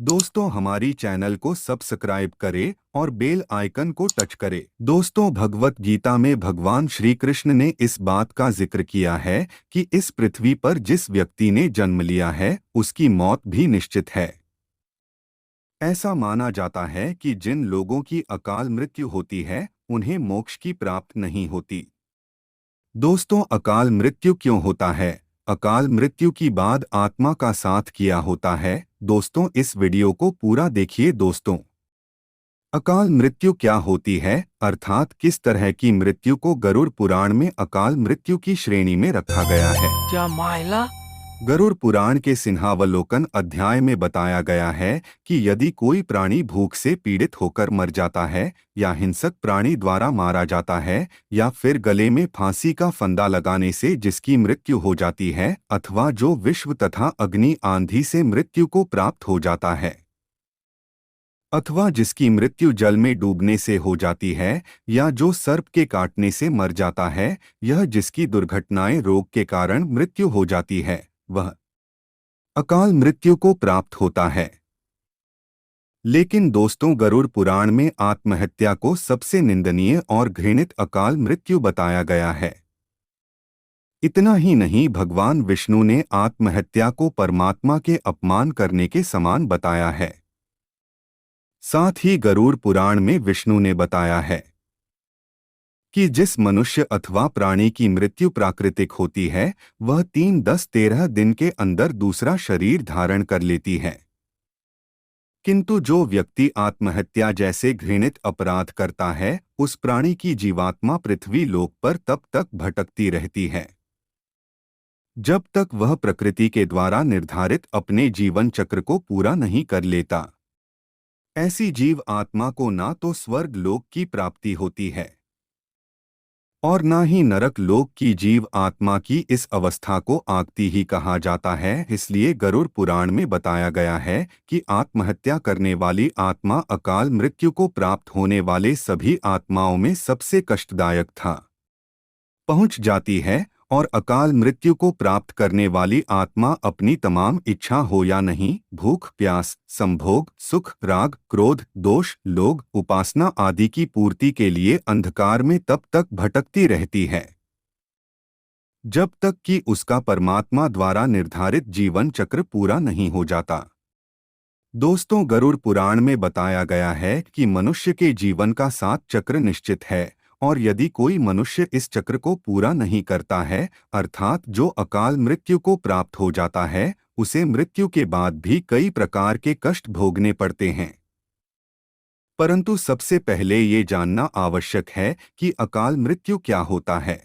दोस्तों हमारी चैनल को सब्सक्राइब करें और बेल आइकन को टच करें। दोस्तों भगवत गीता में भगवान श्री कृष्ण ने इस बात का जिक्र किया है कि इस पृथ्वी पर जिस व्यक्ति ने जन्म लिया है उसकी मौत भी निश्चित है। ऐसा माना जाता है कि जिन लोगों की अकाल मृत्यु होती है उन्हें मोक्ष की प्राप्त नहीं होती। दोस्तों अकाल मृत्यु क्यों होता है? अकाल मृत्यु की बाद आत्मा का साथ किया होता है। दोस्तों इस वीडियो को पूरा देखिए। दोस्तों अकाल मृत्यु क्या होती है अर्थात किस तरह की मृत्यु को गरुड़ पुराण में अकाल मृत्यु की श्रेणी में रखा गया है। क्या मायला। गरुड़ पुराण के सिंहावलोकन अध्याय में बताया गया है कि यदि कोई प्राणी भूख से पीड़ित होकर मर जाता है या हिंसक प्राणी द्वारा मारा जाता है या फिर गले में फांसी का फंदा लगाने से जिसकी मृत्यु हो जाती है अथवा जो विश्व तथा अग्नि आंधी से मृत्यु को प्राप्त हो जाता है अथवा जिसकी मृत्यु जल में डूबने से हो जाती है या जो सर्प के काटने से मर जाता है, यह जिसकी दुर्घटनाएं रोग के कारण मृत्यु हो जाती है वह अकाल मृत्यु को प्राप्त होता है। लेकिन दोस्तों गरुड़ पुराण में आत्महत्या को सबसे निंदनीय और घृणित अकाल मृत्यु बताया गया है। इतना ही नहीं, भगवान विष्णु ने आत्महत्या को परमात्मा के अपमान करने के समान बताया है। साथ ही गरुड़ पुराण में विष्णु ने बताया है कि जिस मनुष्य अथवा प्राणी की मृत्यु प्राकृतिक होती है वह 3-10-13 दिन के अंदर दूसरा शरीर धारण कर लेती है, किंतु जो व्यक्ति आत्महत्या जैसे घृणित अपराध करता है उस प्राणी की जीवात्मा पृथ्वी लोक पर तब तक भटकती रहती है जब तक वह प्रकृति के द्वारा निर्धारित अपने जीवन चक्र को पूरा नहीं कर लेता। ऐसी जीव आत्मा को ना तो स्वर्ग लोक की प्राप्ति होती है और ना ही नरक लोक की जीव आत्मा की इस अवस्था को आगति ही कहा जाता है। इसलिए गरुड़ पुराण में बताया गया है कि आत्महत्या करने वाली आत्मा अकाल मृत्यु को प्राप्त होने वाले सभी आत्माओं में सबसे कष्टदायक था पहुंच जाती है और अकाल मृत्यु को प्राप्त करने वाली आत्मा अपनी तमाम इच्छा हो या नहीं, भूख प्यास संभोग सुख राग क्रोध दोष लोभ उपासना आदि की पूर्ति के लिए अंधकार में तब तक भटकती रहती है जब तक कि उसका परमात्मा द्वारा निर्धारित जीवन चक्र पूरा नहीं हो जाता। दोस्तों गरुड़ पुराण में बताया गया है कि मनुष्य के जीवन का 7 चक्र निश्चित है और यदि कोई मनुष्य इस चक्र को पूरा नहीं करता है अर्थात जो अकाल मृत्यु को प्राप्त हो जाता है उसे मृत्यु के बाद भी कई प्रकार के कष्ट भोगने पड़ते हैं। परंतु सबसे पहले ये जानना आवश्यक है कि अकाल मृत्यु क्या होता है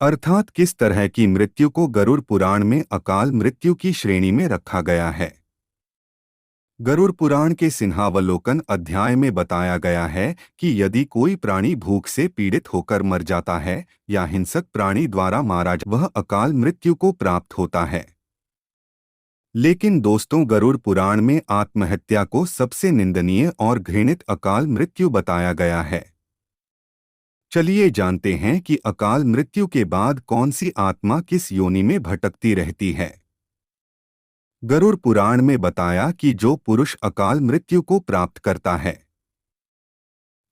अर्थात किस तरह की मृत्यु को गरुड़ पुराण में अकाल मृत्यु की श्रेणी में रखा गया है। गरुड़ पुराण के सिंहावलोकन अध्याय में बताया गया है कि यदि कोई प्राणी भूख से पीड़ित होकर मर जाता है या हिंसक प्राणी द्वारा मारा वह अकाल मृत्यु को प्राप्त होता है। लेकिन दोस्तों गरुड़ पुराण में आत्महत्या को सबसे निंदनीय और घृणित अकाल मृत्यु बताया गया है। चलिए जानते हैं कि अकाल मृत्यु के बाद कौन सी आत्मा किस योनि में भटकती रहती है। गरुड़ पुराण में बताया कि जो पुरुष अकाल मृत्यु को प्राप्त करता है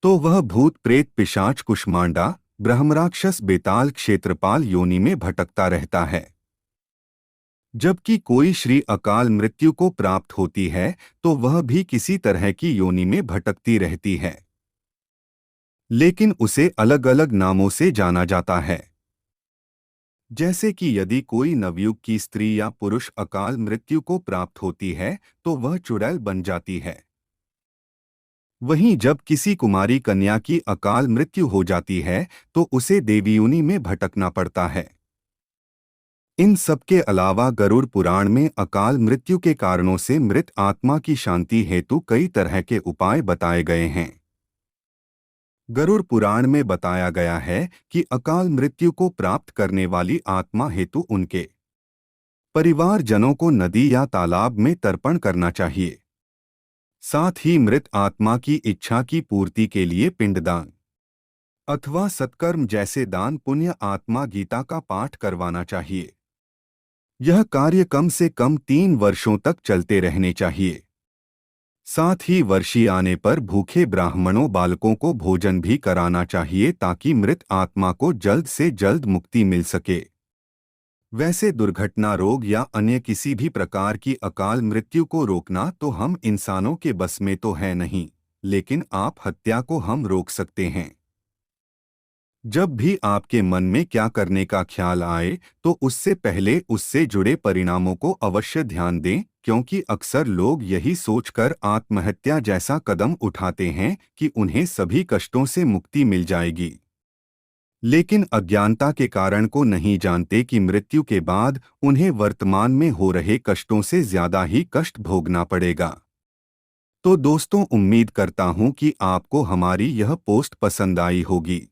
तो वह भूत प्रेत पिशाच कुष्मांडा ब्रह्मराक्षस बेताल क्षेत्रपाल योनि में भटकता रहता है। जबकि कोई श्री अकाल मृत्यु को प्राप्त होती है तो वह भी किसी तरह की योनि में भटकती रहती है, लेकिन उसे अलग अलग नामों से जाना जाता है। जैसे कि यदि कोई नवयुग की स्त्री या पुरुष अकाल मृत्यु को प्राप्त होती है तो वह चुड़ैल बन जाती है। वहीं जब किसी कुमारी कन्या की अकाल मृत्यु हो जाती है तो उसे देवयोनि में भटकना पड़ता है। इन सब के अलावा गरुड़ पुराण में अकाल मृत्यु के कारणों से मृत आत्मा की शांति हेतु कई तरह के उपाय बताए गए हैं। गरुड़ पुराण में बताया गया है कि अकाल मृत्यु को प्राप्त करने वाली आत्मा हेतु उनके परिवारजनों को नदी या तालाब में तर्पण करना चाहिए। साथ ही मृत आत्मा की इच्छा की पूर्ति के लिए पिंडदान अथवा सत्कर्म जैसे दान पुण्य आत्मा गीता का पाठ करवाना चाहिए। यह कार्य कम से कम 3 वर्षों तक चलते रहने चाहिए। साथ ही वर्षी आने पर भूखे ब्राह्मणों बालकों को भोजन भी कराना चाहिए ताकि मृत आत्मा को जल्द से जल्द मुक्ति मिल सके। वैसे दुर्घटना, रोग या अन्य किसी भी प्रकार की अकाल मृत्यु को रोकना तो हम इंसानों के बस में तो है नहीं, लेकिन आप हत्या को हम रोक सकते हैं। जब भी आपके मन में क्या करने का ख्याल आए तो उससे पहले उससे जुड़े परिणामों को अवश्य ध्यान दें, क्योंकि अक्सर लोग यही सोचकर आत्महत्या जैसा कदम उठाते हैं कि उन्हें सभी कष्टों से मुक्ति मिल जाएगी, लेकिन अज्ञानता के कारण को नहीं जानते कि मृत्यु के बाद उन्हें वर्तमान में हो रहे कष्टों से ज्यादा ही कष्ट भोगना पड़ेगा। तो दोस्तों, उम्मीद करता हूं कि आपको हमारी यह पोस्ट पसंद आई होगी।